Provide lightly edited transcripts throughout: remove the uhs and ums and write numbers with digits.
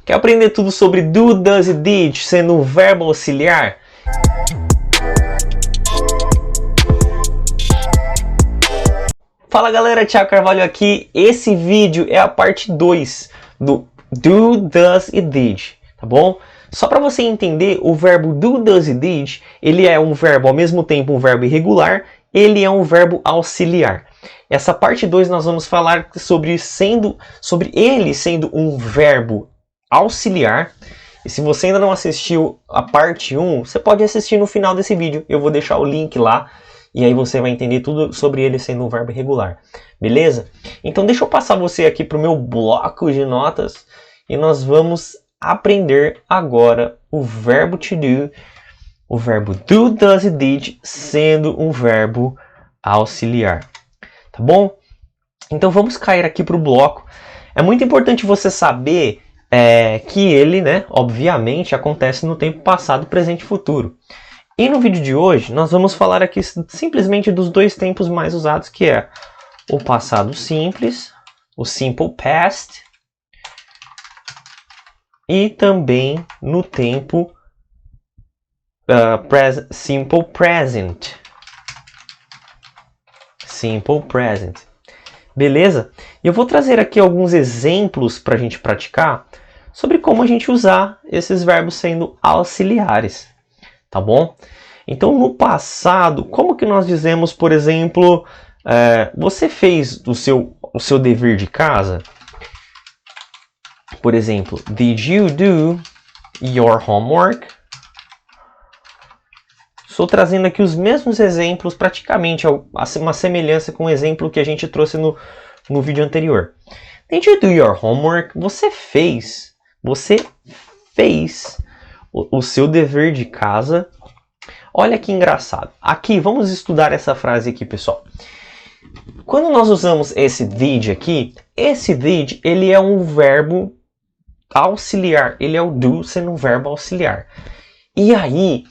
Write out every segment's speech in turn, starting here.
Quer aprender tudo sobre do, does e did, sendo um verbo auxiliar? Fala galera, Thiago Carvalho aqui. Esse vídeo é a parte 2 do do, does e did, tá bom? Só para você entender, o verbo do, does e did, ele é um verbo ao mesmo tempo um verbo irregular, ele é um verbo auxiliar. Essa parte 2 nós vamos falar sobre ele sendo um verbo auxiliar. E se você ainda não assistiu a parte 1, você pode assistir no final desse vídeo. Eu vou deixar o link lá e aí você vai entender tudo sobre ele sendo um verbo irregular. Beleza? Então deixa eu passar você aqui para o meu bloco de notas e nós vamos aprender agora o verbo to do, o verbo do, does e did sendo um verbo auxiliar. Tá bom? Então vamos cair aqui para o bloco. É muito importante você saber que ele, né, obviamente, acontece no tempo passado, presente e futuro. E no vídeo de hoje, nós vamos falar aqui simplesmente dos dois tempos mais usados, que é o passado simples, o simple past, e também no tempo simple present. Simple present. Beleza? E eu vou trazer aqui alguns exemplos para a gente praticar sobre como a gente usar esses verbos sendo auxiliares. Tá bom? Então, no passado, como que nós dizemos, por exemplo, você fez o seu dever de casa? Por exemplo, did you do your homework? Estou trazendo aqui os mesmos exemplos, praticamente uma semelhança com o exemplo que a gente trouxe no vídeo anterior. Did you do your homework? Você fez o seu dever de casa. Olha que engraçado. Aqui, vamos estudar essa frase aqui, pessoal. Quando nós usamos esse did aqui, esse did, ele é um verbo auxiliar. Ele é o do sendo um verbo auxiliar. E aí,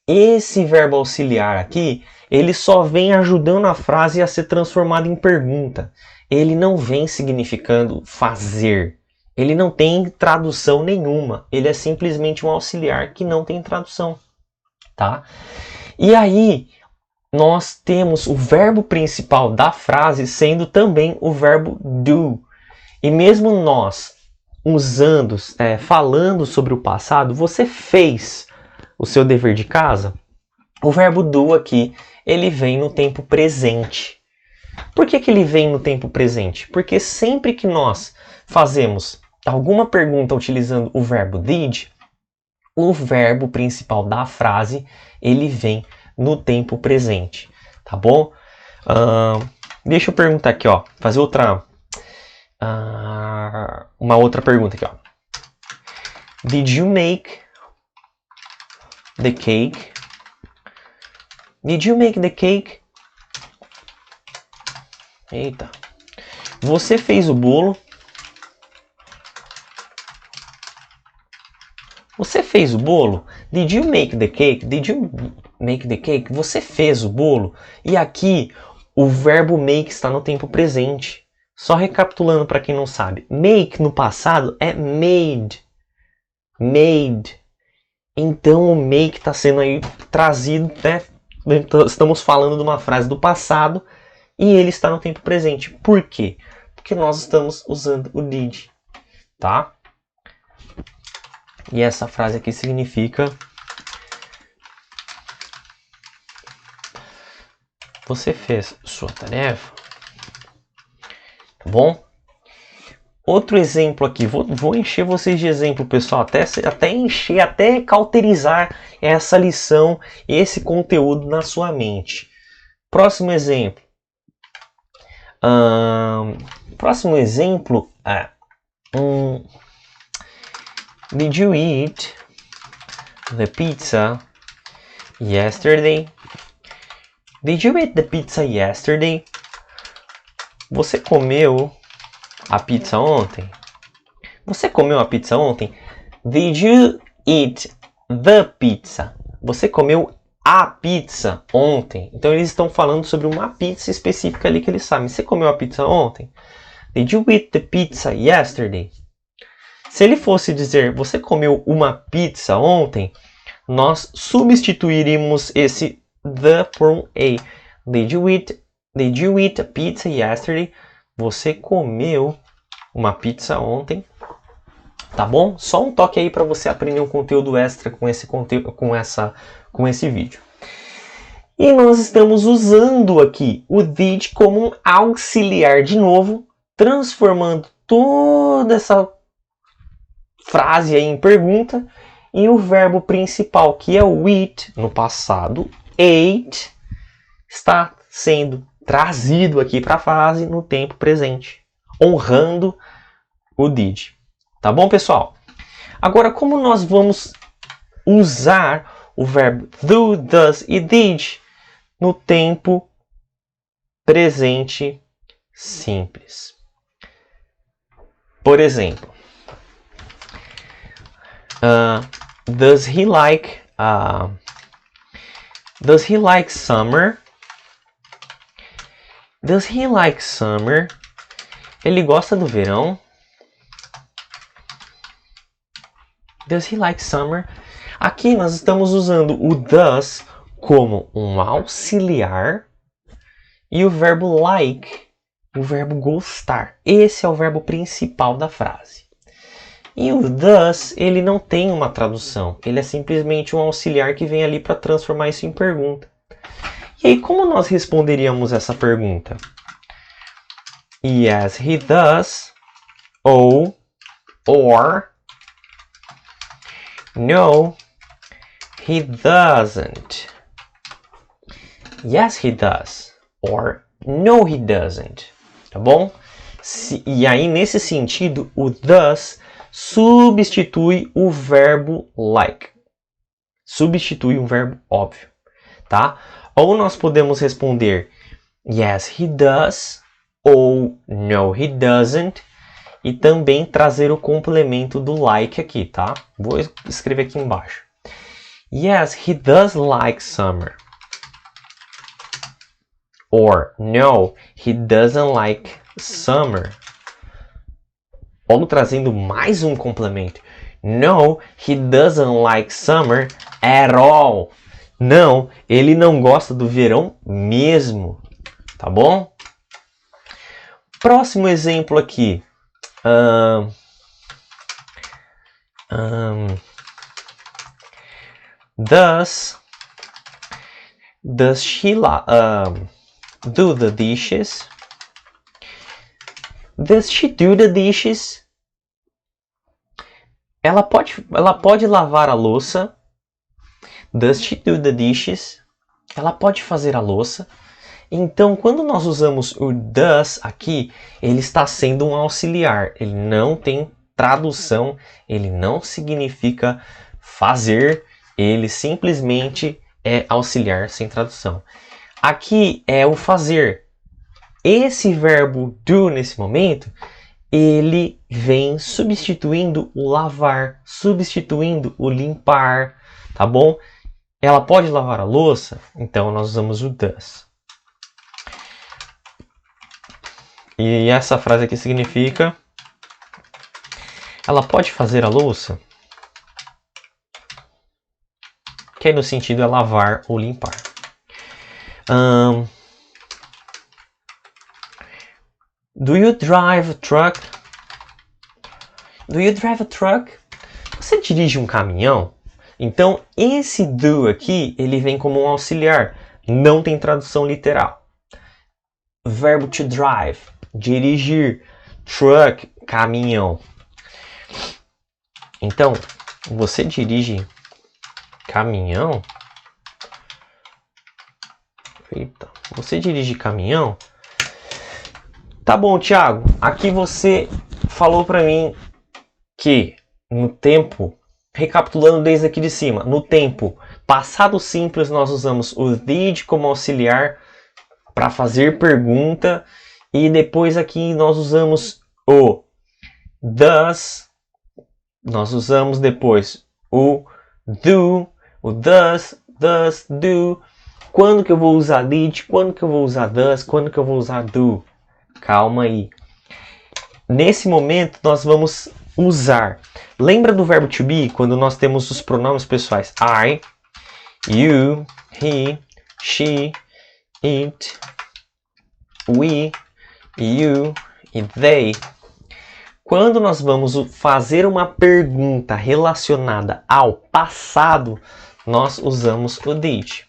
esse verbo auxiliar aqui, ele só vem ajudando a frase a ser transformada em pergunta. Ele não vem significando fazer. Ele não tem tradução nenhuma. Ele é simplesmente um auxiliar que não tem tradução. Tá? E aí, nós temos o verbo principal da frase sendo também o verbo do. E mesmo nós usando, falando sobre o passado, você fez o seu dever de casa, o verbo do aqui, ele vem no tempo presente. Por que ele vem no tempo presente? Porque sempre que nós fazemos alguma pergunta utilizando o verbo did, o verbo principal da frase, ele vem no tempo presente. Tá bom? Deixa eu perguntar aqui, ó. Fazer uma outra pergunta aqui, ó. Did you make the cake? Did you make the cake? Eita. Você fez o bolo? Você fez o bolo? Did you make the cake? Did you make the cake? Você fez o bolo? E aqui o verbo make está no tempo presente. Só recapitulando para quem não sabe. Make no passado é made. Made. Então o make está sendo aí trazido, né? Estamos falando de uma frase do passado e ele está no tempo presente. Por quê? Porque nós estamos usando o did, tá? E essa frase aqui significa: você fez sua tarefa? Tá bom? Outro exemplo aqui, vou encher vocês de exemplo, pessoal, até cauterizar essa lição, esse conteúdo na sua mente. Próximo exemplo. Próximo exemplo é: did you eat the pizza yesterday? Did you eat the pizza yesterday? Você comeu a pizza ontem? Você comeu a pizza ontem? Did you eat the pizza? Você comeu a pizza ontem? Então eles estão falando sobre uma pizza específica ali que eles sabem. Você comeu a pizza ontem? Did you eat the pizza yesterday? Se ele fosse dizer, você comeu uma pizza ontem, nós substituiríamos esse the por um a. Did you eat a pizza yesterday? Você comeu uma pizza ontem? Tá bom? Só um toque aí para você aprender um conteúdo extra com esse vídeo. E nós estamos usando aqui o did como um auxiliar de novo, transformando toda essa frase aí em pergunta e o verbo principal, que é o eat, no passado, ate, está sendo trazido aqui para a frase no tempo presente, honrando o did. Tá bom, pessoal? Agora, como nós vamos usar o verbo do, does e did no tempo presente simples? Por exemplo, does he like summer? Does he like summer? Ele gosta do verão? Does he like summer? Aqui nós estamos usando o does como um auxiliar e o verbo like, o verbo gostar. Esse é o verbo principal da frase. E o does, ele não tem uma tradução. Ele é simplesmente um auxiliar que vem ali para transformar isso em pergunta. E aí, como nós responderíamos essa pergunta? Yes, he does. Ou, or, no, he doesn't. Yes, he does. Or, no, he doesn't. Tá bom? E aí, nesse sentido, o does substitui o verbo like. Substitui um verbo óbvio, tá? Ou nós podemos responder yes, he does, ou no, he doesn't, e também trazer o complemento do like aqui, tá? Vou escrever aqui embaixo. Yes, he does like summer. Or no, he doesn't like summer. Ou trazendo mais um complemento. No, he doesn't like summer at all. Não, ele não gosta do verão mesmo. Tá bom? Próximo exemplo aqui. Does she do the dishes? Does she do the dishes? Ela pode lavar a louça. Does she do the dishes? Ela pode fazer a louça. Então, quando nós usamos o does aqui, ele está sendo um auxiliar. Ele não tem tradução, ele não significa fazer, ele simplesmente é auxiliar sem tradução. Aqui é o fazer. Esse verbo do, nesse momento, ele vem substituindo o lavar, substituindo o limpar, tá bom? Ela pode lavar a louça? Então, nós usamos o does. E essa frase aqui significa... Ela pode fazer a louça? Que aí no sentido é lavar ou limpar. Do you drive a truck? Do you drive a truck? Você dirige um caminhão? Então, esse do aqui, ele vem como um auxiliar. Não tem tradução literal. Verbo to drive, dirigir. Truck, caminhão. Então, você dirige caminhão? Eita, você dirige caminhão? Tá bom, Thiago. Aqui você falou para mim que no tempo, recapitulando desde aqui de cima, no tempo passado simples nós usamos o did como auxiliar para fazer pergunta e depois aqui nós usamos o does, nós usamos depois o do, o does, do. Quando que eu vou usar did? Quando que eu vou usar does? Quando que eu vou usar do? Calma aí. Nesse momento, nós vamos usar. Lembra do verbo to be quando nós temos os pronomes pessoais I, you, he, she, it, we, you e they. Quando nós vamos fazer uma pergunta relacionada ao passado, nós usamos o did.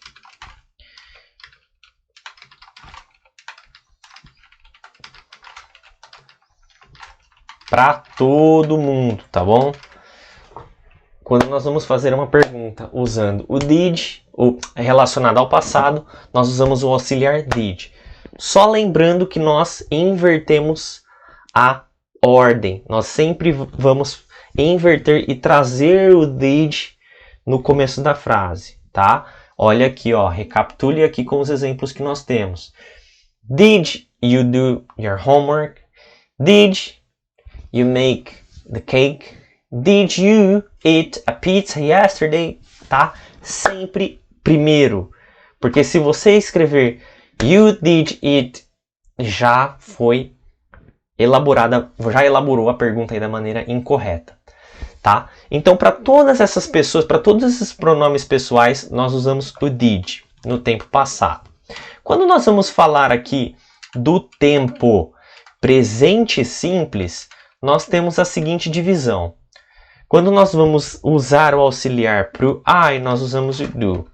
Para todo mundo, tá bom? Quando nós vamos fazer uma pergunta usando o did, ou relacionado ao passado, nós usamos o auxiliar did. Só lembrando que nós invertemos a ordem. Nós sempre vamos inverter e trazer o did no começo da frase, tá? Olha aqui, ó, recapitule aqui com os exemplos que nós temos. Did you do your homework? Did you make the cake? Did you eat a pizza yesterday? Tá? Sempre primeiro. Porque se você escrever you did eat, já elaborou a pergunta aí da maneira incorreta. Tá? Então, para todas essas pessoas, para todos esses pronomes pessoais, nós usamos o did no tempo passado. Quando nós vamos falar aqui do tempo presente simples, nós temos a seguinte divisão. Quando nós vamos usar o auxiliar para o I, nós usamos o do.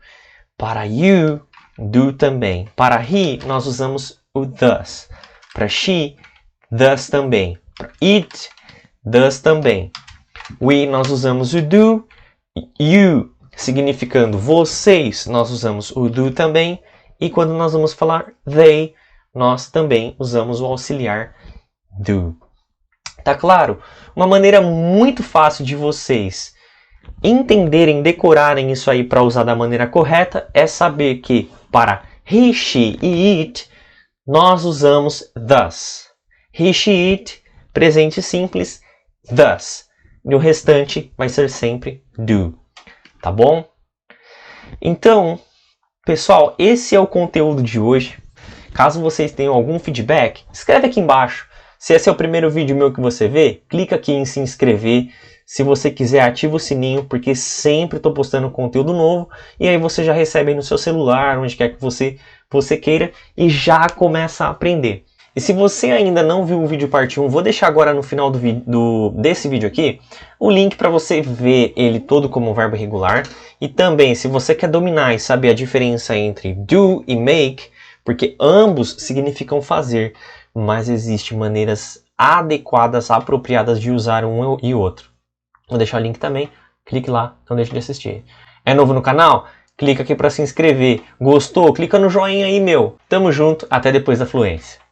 Para you, do também. Para he, nós usamos o does. Para she, does também. Para it, does também. We, nós usamos o do. You, significando vocês, nós usamos o do também. E quando nós vamos falar they, nós também usamos o auxiliar do. Tá claro? Uma maneira muito fácil de vocês entenderem, decorarem isso aí para usar da maneira correta é saber que para he, she e it nós usamos thus. He, she, it, presente simples, thus. E o restante vai ser sempre do. Tá bom? Então, pessoal, esse é o conteúdo de hoje. Caso vocês tenham algum feedback, escreve aqui embaixo. Se esse é o primeiro vídeo meu que você vê, clica aqui em se inscrever. Se você quiser, ativa o sininho, porque sempre estou postando conteúdo novo. E aí você já recebe aí no seu celular, onde quer que você queira, e já começa a aprender. E se você ainda não viu o vídeo parte 1, vou deixar agora no final desse vídeo aqui, o link para você ver ele todo como verbo irregular. E também, se você quer dominar e saber a diferença entre do e make, porque ambos significam fazer, mas existem maneiras adequadas, apropriadas de usar um e outro. Vou deixar o link também, clique lá, não deixe de assistir. É novo no canal? Clica aqui para se inscrever. Gostou? Clica no joinha aí, meu. Tamo junto, até depois da fluência.